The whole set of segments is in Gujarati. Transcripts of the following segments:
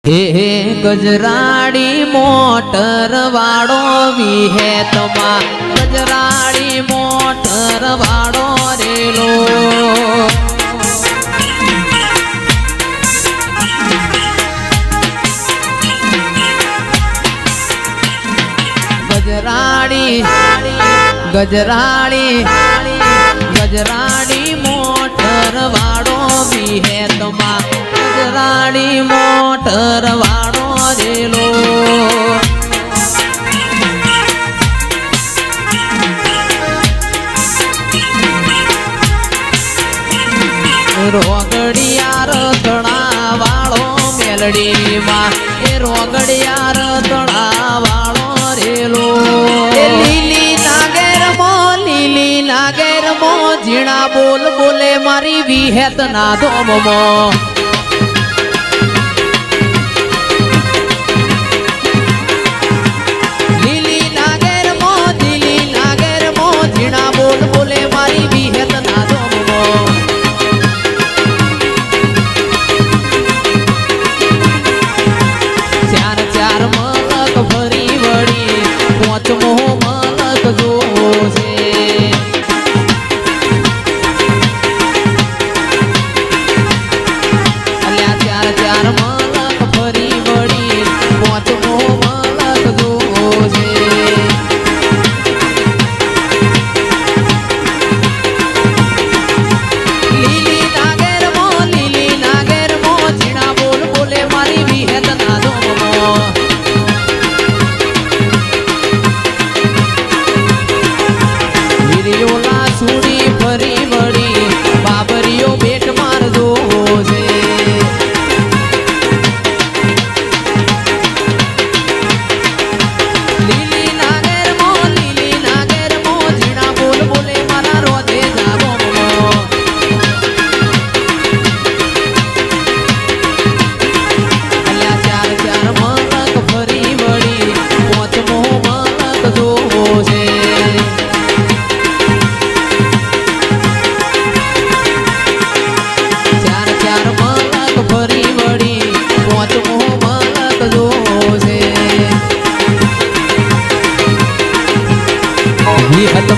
हे गजराड़ी मोटर वाड़ो विहेतमा गजराड़ी मोटर वाड़ो रेलो गजराड़ी गजराड़ी गजराड़ी मोटर वाड़ो विहेतमा गजराड़ी मोटर वाड़ो रेलो रोगड़िया रतड़ा वाड़ो मेलड़ी माँ ए रोगड़िया रतड़ा वाड़ो रेलो लीली नागेर मो झीणा बोल बोले मारी विहेत ना धोम मो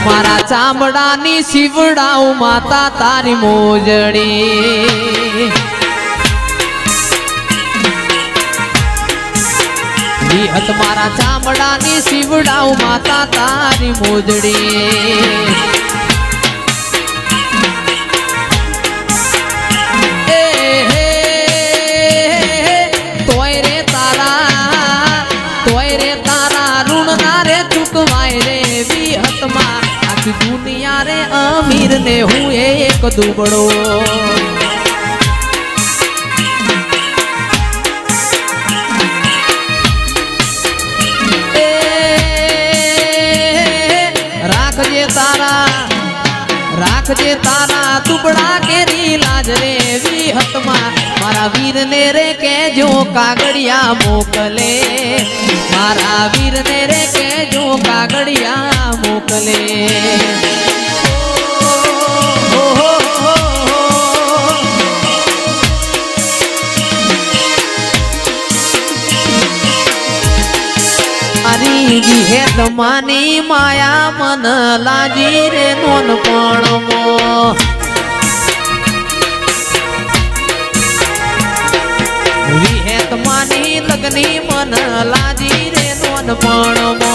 मारा चामड़ानी शिवड़ाऊ माता तारी मोजड़ी हत मारा चामड़ानी शिवड़ाऊ माता तारी मोजड़ी दुनिया रे अमीर ने हुए एक दुबड़ो राख जे तारा दुबड़ा केरी लाज रे वी हतमा मारा वीर ने रे के जो कागड़िया मोकले मारा वीर ने रे के जो कागड़िया मोकले विहेत मानी माया मन लाजी रे नोन पणमो विहेत मानी लगनी मन लाजी रे नोन पणमो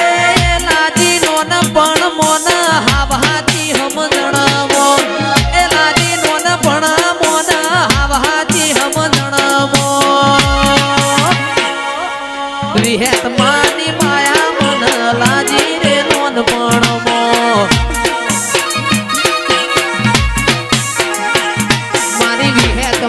ए लाजी नोन पण मोन हावहाची हम जणमो ए लाजी नोन पण मोन हावहाची हम विहेत मानी माया मन लाजी रे नोन पणमो मारी विहेत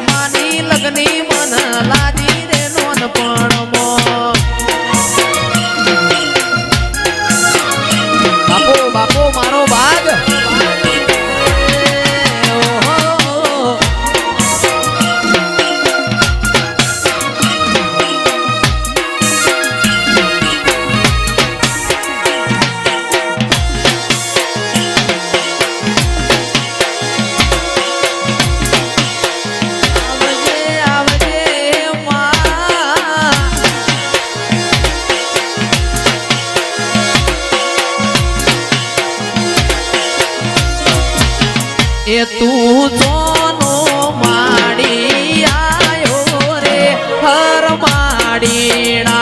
તું સોનો માડી આયો રે હર માડીણા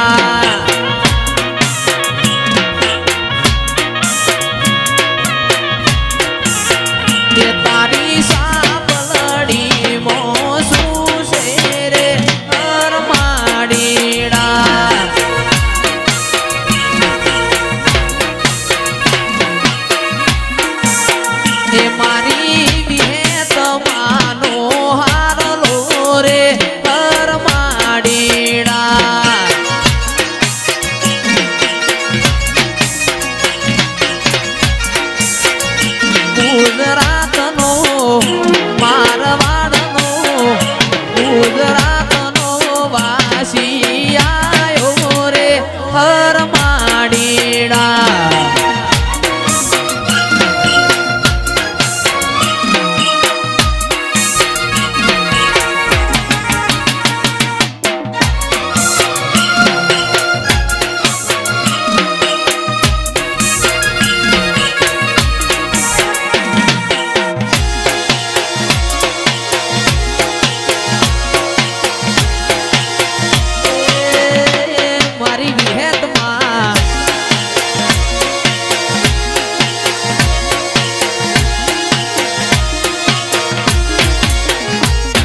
કે તારી સાબલડી મો શું છે રે હર માડીણા એ મારી વિહેત માનો હારલો રે હર માડીણા ગુજરાતનો મારવાડનો ગુજરાતનો વાસી આયો રે હર માડીણા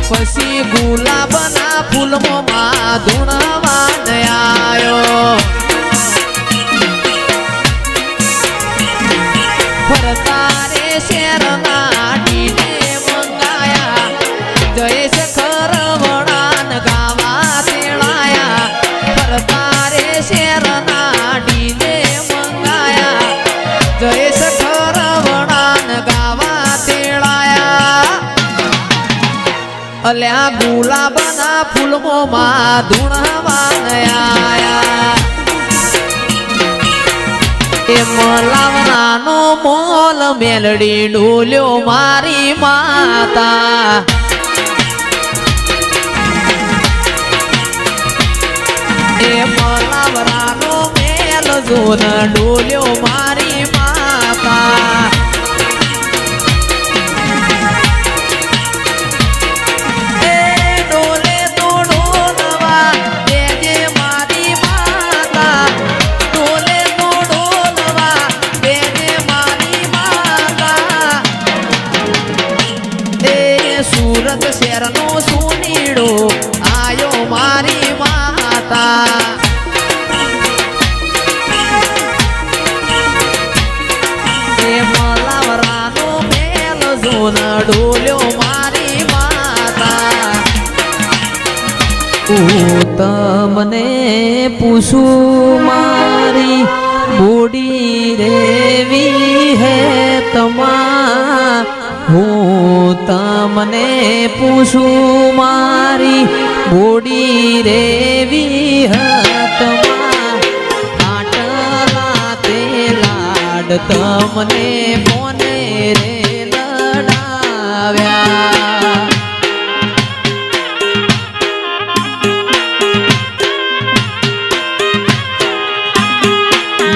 પછી ગુલાબના ફૂલમાં ધૂણવા આયો ફરતા રે શેરના ડીજે મંગાયા જયેશ ખરવડાન ગાવા તેડાયા ફરતા રે શેરના ડીજે મંગાયા જયેશ ખરવડાન ગાવા તેડાયા અલ્યા ગુલાબના ફૂલમાં ધૂણવા આયા એ મલાવનાનો મોલ મેલડી ડોલ્યો મારી માતા એ મલાવનાનો મેલ જોન ડોલ્યો મારી માતા સુરત શહેરનો સુનીડો આયો મારી માતા એ મલાવરાનો મેલ જોન ડોલ્યો મારી માતા તમને પૂછું મારી બોડી રેવી હે તમા હું તમને પૂછું મારી બોડી રેવી હતમાં આટલા તે લાડ તમને કોને રે લડાવ્યા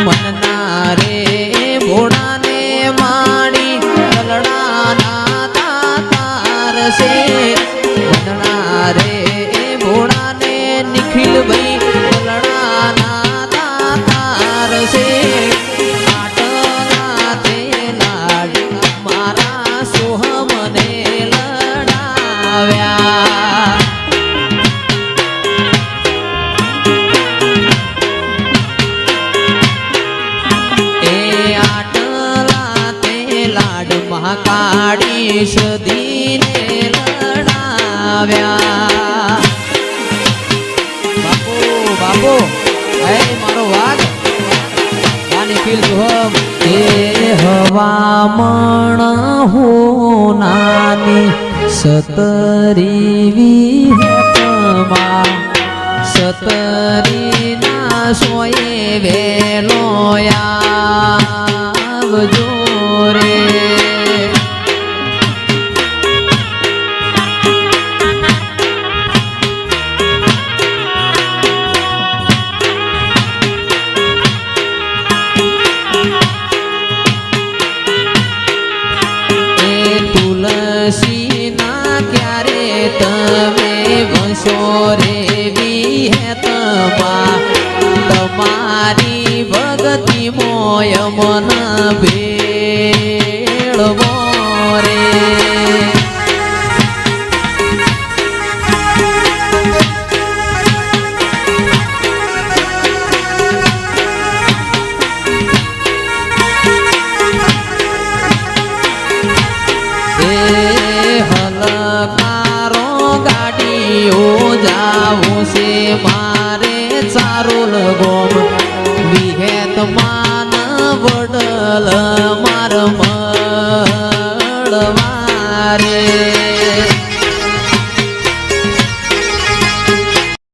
મનના રે ભોળાને માડી લડાના તાર છે વંદના રે ભોળાને નિખિલ ભાઈ લડાના તાર છે આટલા તે લાડ મારા સોહમને લડાવ્યા કાળી સદીને લડાવ્યા બાપુ બાપુ હે મારો વાઘ આની ફીલ સુહમ એ હવામણ હોનાની સતરી વિહતમાં સતરી ના સોએ વેલો આવજો રે મન ભે